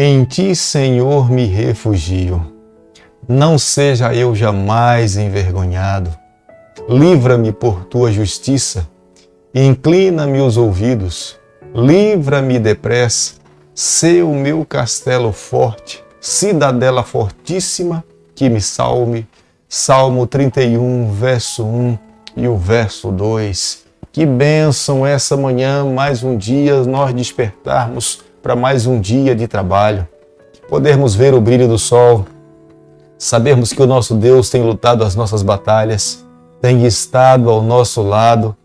Em ti, Senhor, me refugio. Não seja eu jamais envergonhado. Livra-me por tua justiça e inclina-me os ouvidos. Livra-me depressa. Sê o meu castelo forte, cidadela fortíssima, que me salve. Salmo 31, verso 1 e o verso 2. Que bênção essa manhã, mais um dia nós despertarmos para mais um dia de trabalho. Podermos ver o brilho do sol, sabermos que o nosso Deus tem lutado as nossas batalhas, tem estado ao nosso lado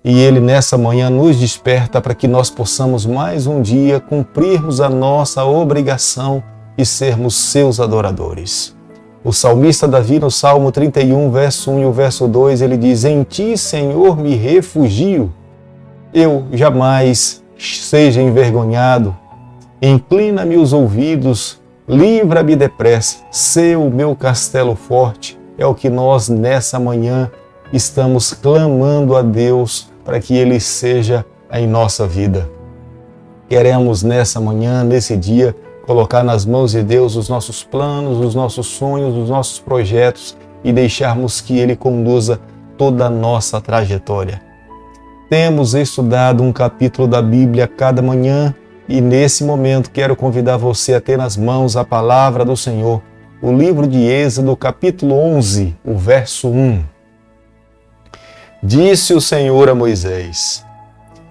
e Ele nessa manhã nos desperta para que nós possamos mais um dia cumprirmos a nossa obrigação e sermos seus adoradores. O salmista Davi, no Salmo 31, verso 1 e o verso 2, ele diz: Em ti, Senhor, me refugio. Eu jamais seja envergonhado. Inclina-me os ouvidos, livra-me depressa. Sê o meu castelo forte. É o que nós, nessa manhã, estamos clamando a Deus para que Ele seja em nossa vida. Queremos, nessa manhã, nesse dia, colocar nas mãos de Deus os nossos planos, os nossos sonhos, os nossos projetos e deixarmos que Ele conduza toda a nossa trajetória. Temos estudado um capítulo da Bíblia cada manhã e nesse momento quero convidar você a ter nas mãos a palavra do Senhor, o livro de Êxodo, capítulo 11, o verso 1. Disse o Senhor a Moisés: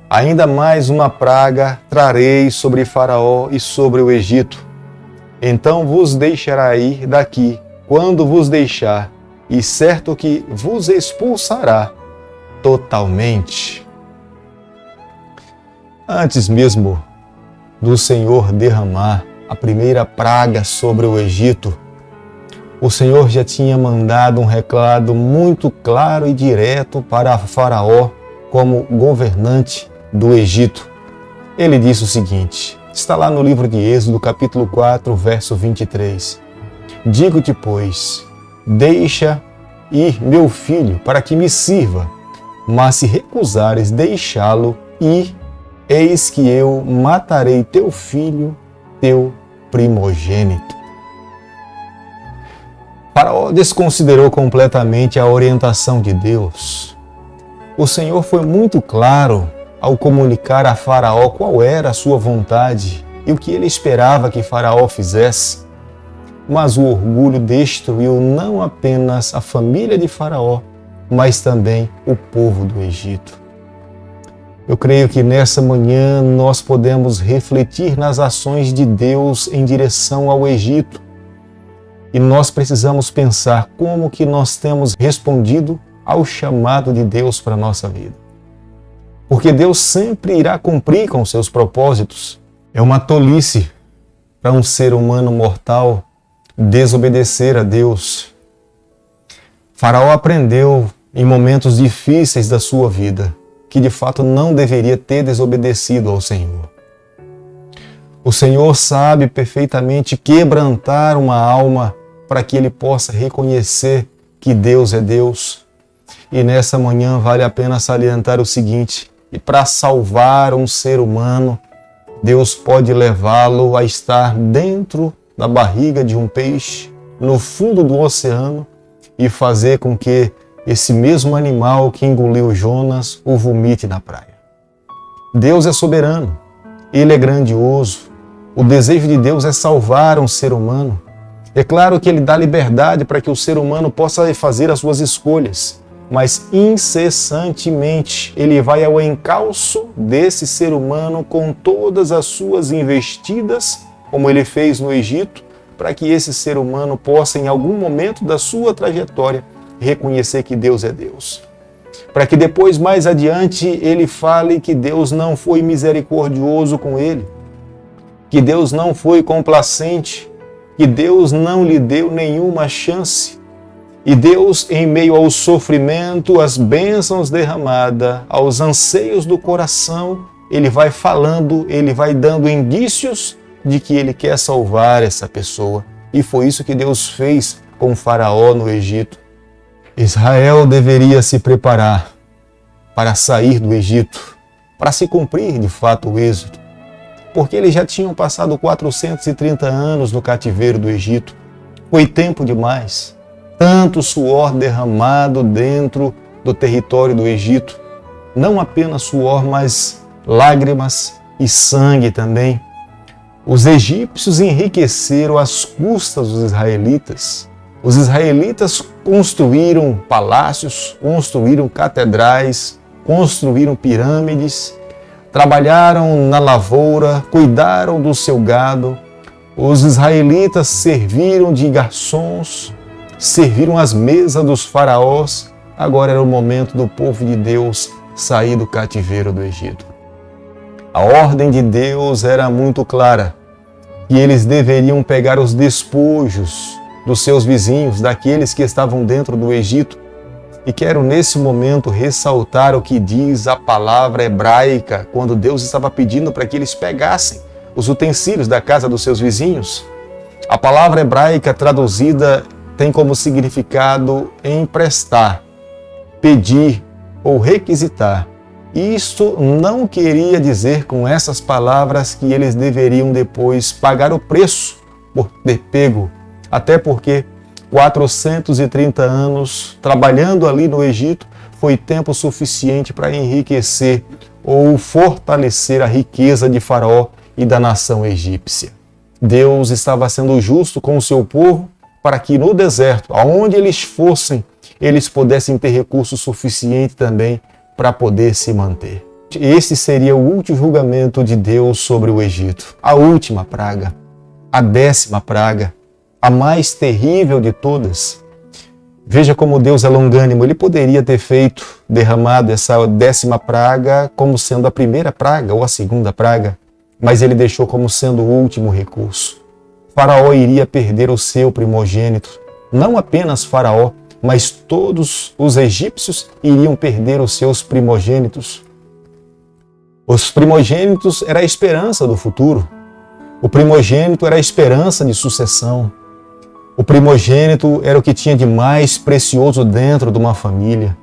Ainda mais uma praga trarei sobre Faraó e sobre o Egito. Então vos deixará ir daqui, quando vos deixar, e certo que vos expulsará totalmente. Antes mesmo do Senhor derramar a primeira praga sobre o Egito, o Senhor já tinha mandado um recado muito claro e direto para Faraó como governante do Egito. Ele disse o seguinte, está lá no livro de Êxodo, capítulo 4, verso 23. Digo-te, pois, deixa ir meu filho para que me sirva, mas se recusares deixá-lo ir, eis que eu matarei teu filho, teu primogênito. Faraó desconsiderou completamente a orientação de Deus. O Senhor foi muito claro ao comunicar a Faraó qual era a sua vontade e o que ele esperava que Faraó fizesse. Mas o orgulho destruiu não apenas a família de Faraó, mas também o povo do Egito. Eu creio que nessa manhã nós podemos refletir nas ações de Deus em direção ao Egito. E nós precisamos pensar como que nós temos respondido ao chamado de Deus para a nossa vida. Porque Deus sempre irá cumprir com seus propósitos. É uma tolice para um ser humano mortal desobedecer a Deus. Faraó aprendeu em momentos difíceis da sua vida que de fato não deveria ter desobedecido ao Senhor. O Senhor sabe perfeitamente quebrantar uma alma para que ele possa reconhecer que Deus é Deus. E nessa manhã vale a pena salientar o seguinte: e para salvar um ser humano, Deus pode levá-lo a estar dentro da barriga de um peixe, no fundo do oceano, e fazer com que esse mesmo animal que engoliu Jonas o vomite na praia. Deus é soberano, Ele é grandioso. O desejo de Deus é salvar um ser humano. É claro que Ele dá liberdade para que o ser humano possa fazer as suas escolhas, mas incessantemente Ele vai ao encalço desse ser humano com todas as suas investidas, como Ele fez no Egito, para que esse ser humano possa, em algum momento da sua trajetória, reconhecer que Deus é Deus. Para que depois, mais adiante, ele fale que Deus não foi misericordioso com ele, que Deus não foi complacente, que Deus não lhe deu nenhuma chance. E Deus, em meio ao sofrimento, às bênçãos derramadas, aos anseios do coração, Ele vai falando, Ele vai dando indícios de que Ele quer salvar essa pessoa. E foi isso que Deus fez com Faraó no Egito. Israel deveria se preparar para sair do Egito, para se cumprir de fato o êxodo. porque eles já tinham passado 430 anos no cativeiro do Egito. Foi tempo demais. Tanto suor derramado dentro do território do Egito. Não apenas suor, mas lágrimas e sangue também. Os egípcios enriqueceram às custas dos israelitas. Os israelitas construíram palácios, construíram catedrais, construíram pirâmides, trabalharam na lavoura, cuidaram do seu gado. Os israelitas serviram de garçons, serviram às mesas dos faraós. Agora era o momento do povo de Deus sair do cativeiro do Egito. A ordem de Deus era muito clara, que eles deveriam pegar os despojos dos seus vizinhos, daqueles que estavam dentro do Egito. E quero nesse momento ressaltar o que diz a palavra hebraica, quando Deus estava pedindo para que eles pegassem os utensílios da casa dos seus vizinhos. A palavra hebraica traduzida tem como significado emprestar, pedir ou requisitar. Isto não queria dizer com essas palavras que eles deveriam depois pagar o preço por ter pego, até porque 430 anos trabalhando ali no Egito foi tempo suficiente para enriquecer ou fortalecer a riqueza de Faraó e da nação egípcia. Deus estava sendo justo com o seu povo para que no deserto, aonde eles fossem, eles pudessem ter recurso suficiente também para poder se manter. Esse seria o último julgamento de Deus sobre o Egito. A última praga, a 10ª praga, a mais terrível de todas. Veja como Deus é longânimo. Ele poderia ter derramado essa 10ª praga como sendo a primeira praga ou a segunda praga, mas ele deixou como sendo o último recurso. Faraó iria perder o seu primogênito. Não apenas Faraó, mas todos os egípcios iriam perder os seus primogênitos. Os primogênitos era a esperança do futuro. O primogênito era a esperança de sucessão. O primogênito era o que tinha de mais precioso dentro de uma família.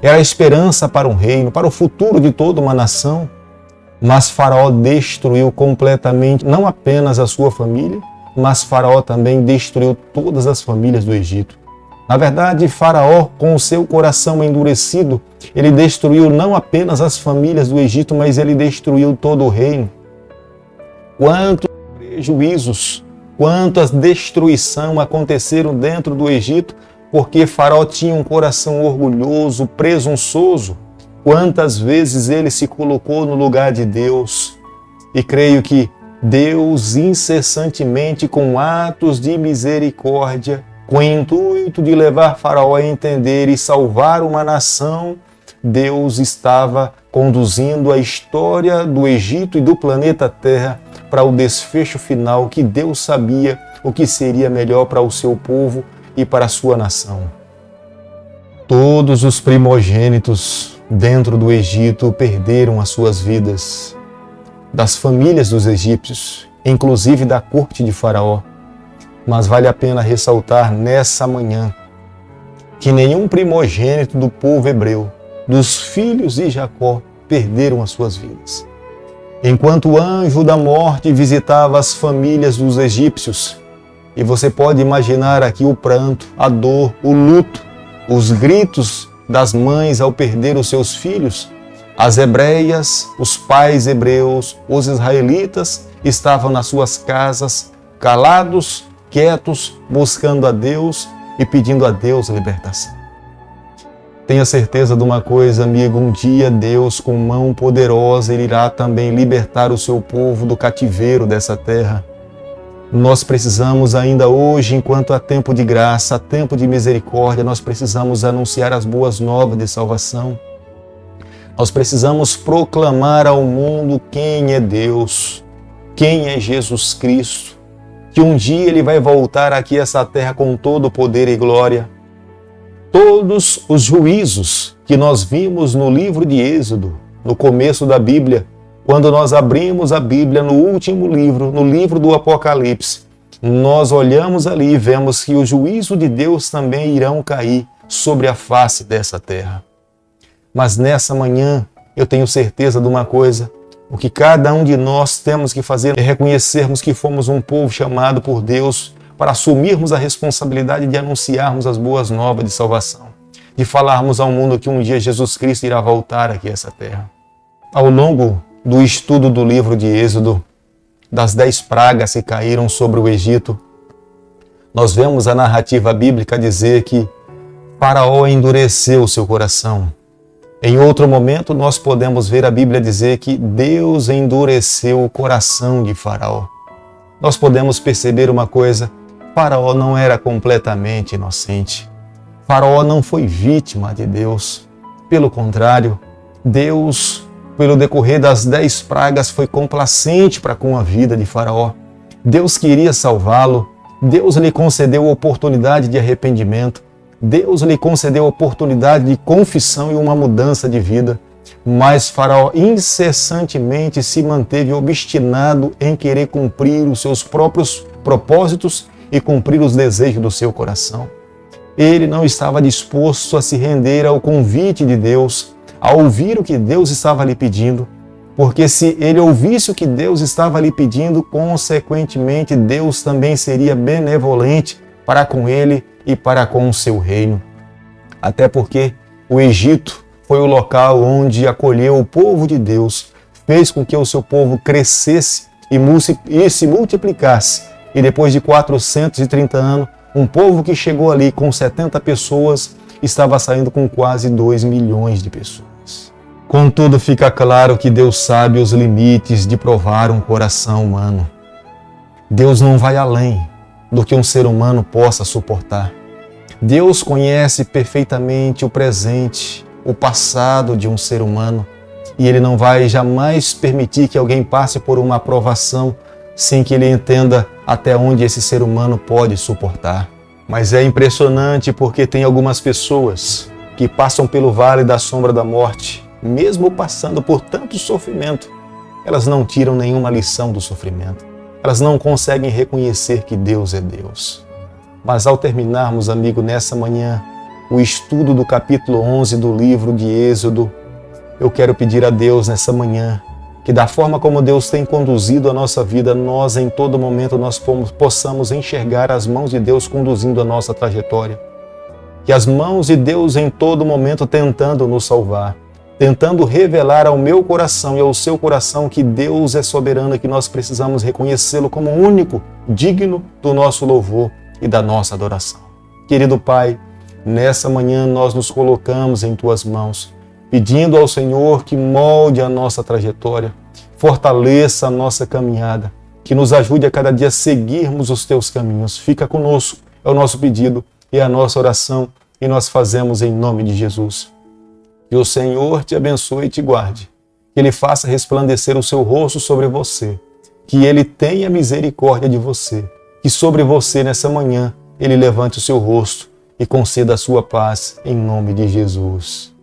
Era a esperança para um reino, para o futuro de toda uma nação. Mas Faraó destruiu completamente, não apenas a sua família, mas Faraó também destruiu todas as famílias do Egito. Na verdade, Faraó, com o seu coração endurecido, ele destruiu não apenas as famílias do Egito, mas ele destruiu todo o reino. Quantos prejuízos, quantas destruição aconteceram dentro do Egito, porque Faraó tinha um coração orgulhoso, presunçoso. Quantas vezes ele se colocou no lugar de Deus. E creio que Deus, incessantemente, com atos de misericórdia, com o intuito de levar Faraó a entender e salvar uma nação, Deus estava conduzindo a história do Egito e do planeta Terra para o desfecho final, que Deus sabia o que seria melhor para o seu povo e para a sua nação. Todos os primogênitos dentro do Egito perderam as suas vidas, das famílias dos egípcios, inclusive da corte de Faraó. Mas vale a pena ressaltar nessa manhã que nenhum primogênito do povo hebreu, dos filhos de Jacó, perderam as suas vidas. Enquanto o anjo da morte visitava as famílias dos egípcios, e você pode imaginar aqui o pranto, a dor, o luto, os gritos das mães ao perder os seus filhos, as hebreias, os pais hebreus, os israelitas estavam nas suas casas, calados, quietos, buscando a Deus e pedindo a Deus a libertação. Tenha certeza de uma coisa, amigo, um dia Deus, com mão poderosa, Ele irá também libertar o seu povo do cativeiro dessa terra. Nós precisamos ainda hoje, enquanto há tempo de graça, há tempo de misericórdia, nós precisamos anunciar as boas novas de salvação. Nós precisamos proclamar ao mundo quem é Deus, quem é Jesus Cristo, que um dia Ele vai voltar aqui a essa terra com todo o poder e glória. Todos os juízos que nós vimos no livro de Êxodo, no começo da Bíblia, quando nós abrimos a Bíblia no último livro, no livro do Apocalipse, nós olhamos ali e vemos que o juízo de Deus também irão cair sobre a face dessa terra. Mas nessa manhã, eu tenho certeza de uma coisa, O que cada um de nós temos que fazer é reconhecermos que fomos um povo chamado por Deus para assumirmos a responsabilidade de anunciarmos as boas novas de salvação, de falarmos ao mundo que um dia Jesus Cristo irá voltar aqui a essa terra. Ao longo do estudo do livro de Êxodo, das 10 pragas que caíram sobre o Egito, nós vemos a narrativa bíblica dizer que Faraó endureceu o seu coração. Em outro momento, nós podemos ver a Bíblia dizer que Deus endureceu o coração de Faraó. Nós podemos perceber uma coisa: Faraó não era completamente inocente. Faraó não foi vítima de Deus. Pelo contrário, Deus, pelo decorrer das 10 pragas, foi complacente para com a vida de Faraó. Deus queria salvá-lo. Deus lhe concedeu a oportunidade de arrependimento. Deus lhe concedeu a oportunidade de confissão e uma mudança de vida. Mas Faraó incessantemente se manteve obstinado em querer cumprir os seus próprios propósitos e cumprir os desejos do seu coração. Ele não estava disposto a se render ao convite de Deus, a ouvir o que Deus estava lhe pedindo, porque se ele ouvisse o que Deus estava lhe pedindo, consequentemente Deus também seria benevolente para com ele e para com o seu reino. Até porque o Egito foi o local onde acolheu o povo de Deus, fez com que o seu povo crescesse e se multiplicasse. E depois de 430 anos, um povo que chegou ali com 70 pessoas estava saindo com quase 2 milhões de pessoas. Contudo, fica claro que Deus sabe os limites de provar um coração humano. Deus não vai além do que um ser humano possa suportar. Deus conhece perfeitamente o presente, o passado de um ser humano, e Ele não vai jamais permitir que alguém passe por uma aprovação sem que Ele entenda até onde esse ser humano pode suportar. Mas é impressionante porque tem algumas pessoas que passam pelo vale da sombra da morte, mesmo passando por tanto sofrimento, elas não tiram nenhuma lição do sofrimento. Elas não conseguem reconhecer que Deus é Deus. Mas ao terminarmos, amigo, nessa manhã, o estudo do capítulo 11 do livro de Êxodo, eu quero pedir a Deus nessa manhã que da forma como Deus tem conduzido a nossa vida, nós em todo momento nós possamos enxergar as mãos de Deus conduzindo a nossa trajetória. Que as mãos de Deus em todo momento tentando nos salvar, tentando revelar ao meu coração e ao seu coração que Deus é soberano e que nós precisamos reconhecê-lo como único, digno do nosso louvor e da nossa adoração. Querido Pai, nessa manhã nós nos colocamos em Tuas mãos, pedindo ao Senhor que molde a nossa trajetória, fortaleça a nossa caminhada, que nos ajude a cada dia a seguirmos os Teus caminhos. Fica conosco, é o nosso pedido e a nossa oração, e nós fazemos em nome de Jesus. Que o Senhor te abençoe e te guarde, que Ele faça resplandecer o seu rosto sobre você, que Ele tenha misericórdia de você, que sobre você nessa manhã Ele levante o seu rosto e conceda a sua paz em nome de Jesus.